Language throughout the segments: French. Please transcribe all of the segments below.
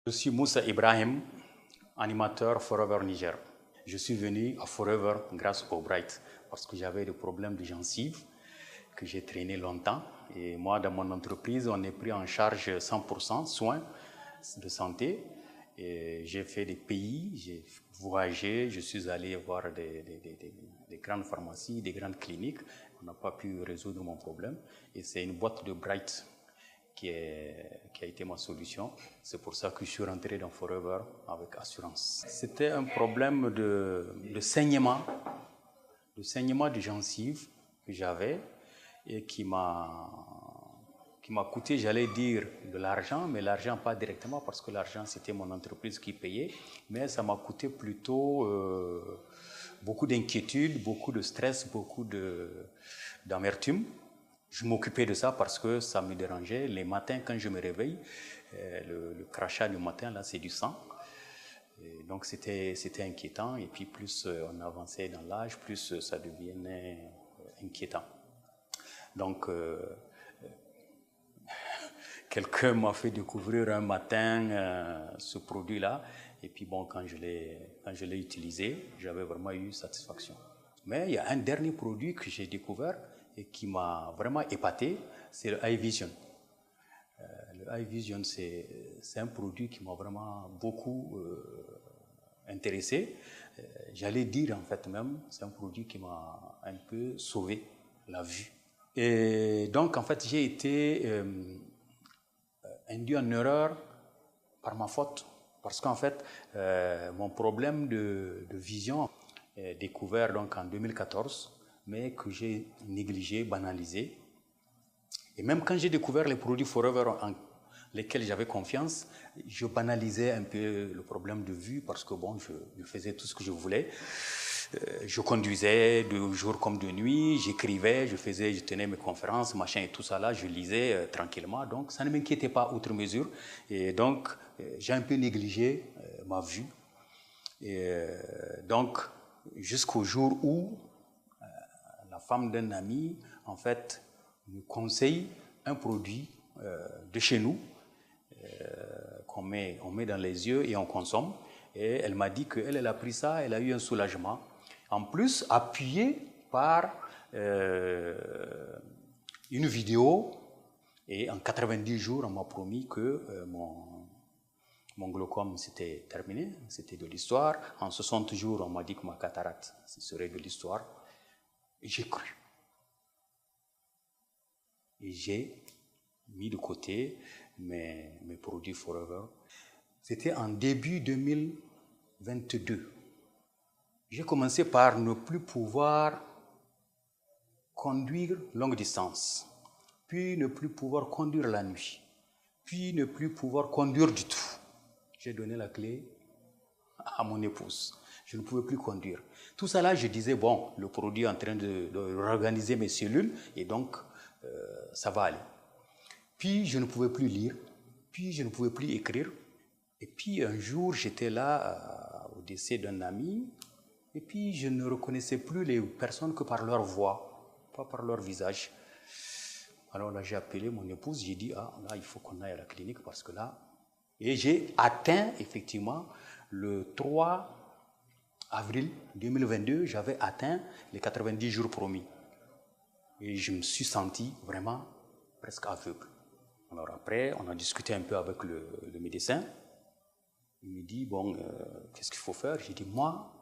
Je suis Moussa Ibrahim, animateur Forever Niger. Je suis venu à Forever grâce au Bright parce que j'avais des problèmes de gencives que j'ai traîné longtemps. Et moi, dans mon entreprise, on est pris en charge 100% soins de santé. J'ai fait des pays, j'ai voyagé, je suis allé voir des grandes pharmacies, des grandes cliniques. On n'a pas pu résoudre mon problème. Et c'est une boîte de Bright qui a été ma solution. C'est pour ça que je suis rentré dans Forever avec assurance. C'était un problème de saignement de gencives que j'avais et qui m'a coûté, j'allais dire, de l'argent, mais l'argent pas directement parce que l'argent c'était mon entreprise qui payait, mais ça m'a coûté plutôt beaucoup d'inquiétude, beaucoup de stress, beaucoup d'amertume. Je m'occupais de ça parce que ça me dérangeait. Les matins, quand je me réveille, le crachat du matin, là, c'est du sang. Et donc, c'était inquiétant. Et puis, plus on avançait dans l'âge, plus ça devenait inquiétant. Donc, quelqu'un m'a fait découvrir un matin ce produit-là. Et puis, bon, quand je l'ai utilisé, j'avais vraiment eu satisfaction. Mais il y a un dernier produit que j'ai découvert et qui m'a vraiment épaté, c'est le iVision. Le iVision, c'est un produit qui m'a vraiment beaucoup intéressé. J'allais dire en fait même, c'est un produit qui m'a un peu sauvé la vue. Et donc en fait, j'ai été induit en erreur par ma faute. Parce qu'en fait, mon problème de vision est découvert donc en 2014, mais que j'ai négligé, banalisé. Et même quand j'ai découvert les produits Forever en lesquels j'avais confiance, je banalisais un peu le problème de vue parce que bon, je faisais tout ce que je voulais. Je conduisais de jour comme de nuit, j'écrivais, je tenais mes conférences, machin et tout ça là, je lisais tranquillement. Donc ça ne m'inquiétait pas outre mesure. Et donc j'ai un peu négligé ma vue. Et donc jusqu'au jour où la femme d'un ami, en fait, me conseille un produit de chez nous qu'on met dans les yeux et on consomme. Et elle m'a dit qu'elle a pris ça, elle a eu un soulagement. En plus, appuyé par une vidéo. Et en 90 jours, on m'a promis que mon glaucome c'était terminé, c'était de l'histoire. En 60 jours, on m'a dit que ma cataracte, ce serait de l'histoire. Et j'ai cru. Et j'ai mis de côté mes produits Forever. C'était en début 2022. J'ai commencé par ne plus pouvoir conduire longue distance, puis ne plus pouvoir conduire la nuit, puis ne plus pouvoir conduire du tout. J'ai donné la clé à mon épouse. Je ne pouvais plus conduire. Tout ça là, je disais, bon, le produit est en train de réorganiser mes cellules et donc ça va aller. Puis je ne pouvais plus lire, puis je ne pouvais plus écrire. Et puis un jour, j'étais là au décès d'un ami, et puis je ne reconnaissais plus les personnes que par leur voix, pas par leur visage. Alors là, j'ai appelé mon épouse, j'ai dit, ah là, il faut qu'on aille à la clinique parce que là... Et j'ai atteint effectivement le 3 avril 2022, j'avais atteint les 90 jours promis. Et je me suis senti vraiment presque aveugle. Alors après, on a discuté un peu avec le médecin. Il me dit, bon, qu'est-ce qu'il faut faire? J'ai dit, moi,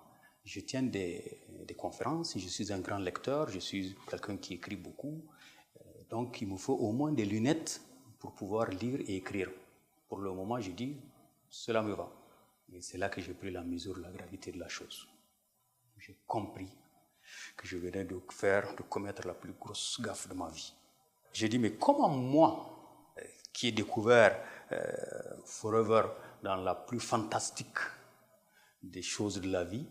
je tiens des conférences, je suis un grand lecteur, je suis quelqu'un qui écrit beaucoup. Donc, il me faut au moins des lunettes pour pouvoir lire et écrire. Pour le moment, j'ai dit, cela me va. Et c'est là que j'ai pris la mesure de la gravité de la chose. J'ai compris que je venais de commettre la plus grosse gaffe de ma vie. J'ai dit, mais comment moi, qui ai découvert Forever dans la plus fantastique des choses de la vie,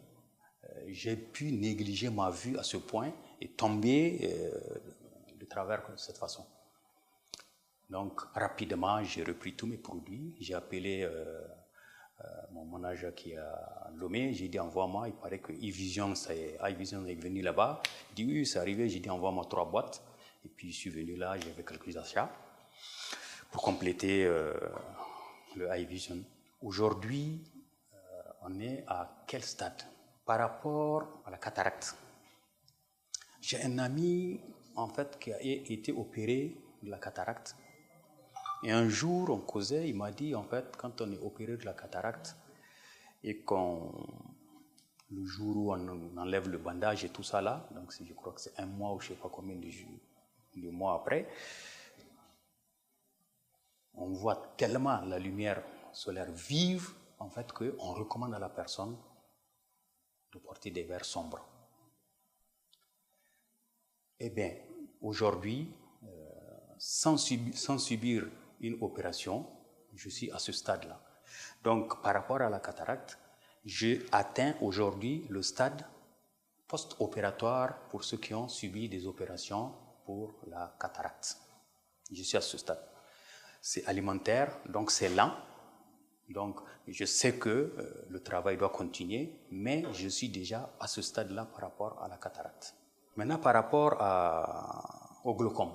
j'ai pu négliger ma vue à ce point et tomber de travers de cette façon. Donc, rapidement, j'ai repris tous mes produits. J'ai appelé mon manager qui est à Lomé. J'ai dit, envoie-moi. Il paraît que iVision est venu là-bas. Il dit, oui, c'est arrivé. J'ai dit, envoie-moi 3 boîtes. Et puis, je suis venu là, j'avais quelques achats pour compléter le iVision. Aujourd'hui, on est à quel stade? Par rapport à la cataracte, j'ai un ami en fait qui a été opéré de la cataracte. Et un jour, on causait, il m'a dit en fait, quand on est opéré de la cataracte et le jour où on enlève le bandage et tout ça là, donc je crois que c'est un mois ou je ne sais pas combien de mois après, on voit tellement la lumière solaire vive en fait qu'on recommande à la personne de porter des verres sombres. Eh bien, aujourd'hui, sans subir une opération, je suis à ce stade-là. Donc, par rapport à la cataracte, j'ai atteint aujourd'hui le stade post-opératoire pour ceux qui ont subi des opérations pour la cataracte. Je suis à ce stade. C'est alimentaire, donc c'est lent. Donc, je sais que le travail doit continuer, mais je suis déjà à ce stade-là par rapport à la cataracte. Maintenant, par rapport au glaucome.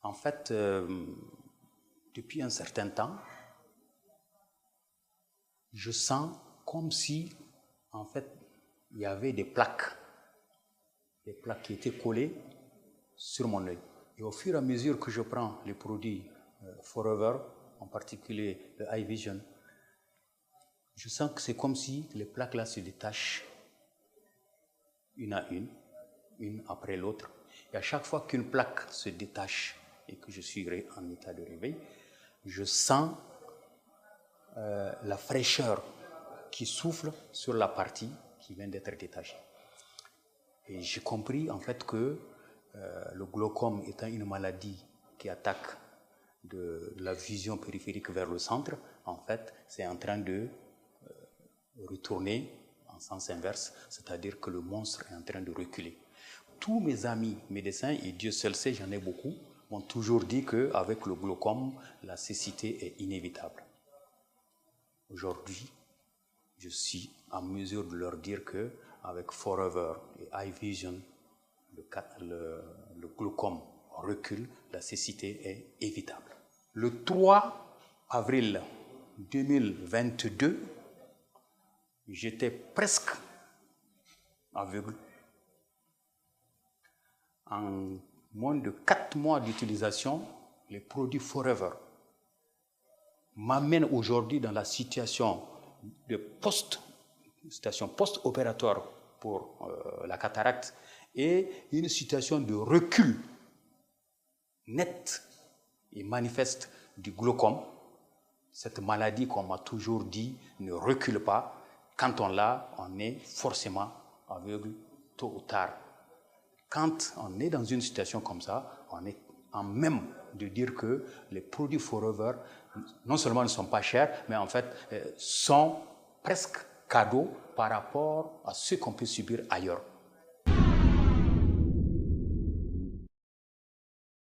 En fait, depuis un certain temps, je sens comme si, en fait, il y avait des plaques qui étaient collées sur mon œil. Et au fur et à mesure que je prends les produits Forever, en particulier le Eye Vision, je sens que c'est comme si les plaques là se détachent une à une après l'autre. Et à chaque fois qu'une plaque se détache et que je suis en état de réveil, je sens la fraîcheur qui souffle sur la partie qui vient d'être détachée. Et j'ai compris en fait que le glaucome étant une maladie qui attaque de la vision périphérique vers le centre, en fait, c'est en train de retourner en sens inverse, c'est-à-dire que le monstre est en train de reculer. Tous mes amis médecins, et Dieu seul sait, j'en ai beaucoup, m'ont toujours dit qu'avec le glaucome, la cécité est inévitable. Aujourd'hui, je suis en mesure de leur dire qu'avec Forever et Eye Vision, le glaucome recule, la cécité est évitable. Le 3 avril 2022, j'étais presque aveugle. En moins de 4 mois d'utilisation, les produits Forever m'amènent aujourd'hui dans la situation post-opératoire pour la cataracte et une situation de recul net et manifeste du glaucome. Cette maladie qu'on m'a toujours dit ne recule pas. Quand on l'a, on est forcément aveugle tôt ou tard. Quand on est dans une situation comme ça, on est en même de dire que les produits Forever, non seulement ne sont pas chers, mais en fait sont presque cadeaux par rapport à ce qu'on peut subir ailleurs.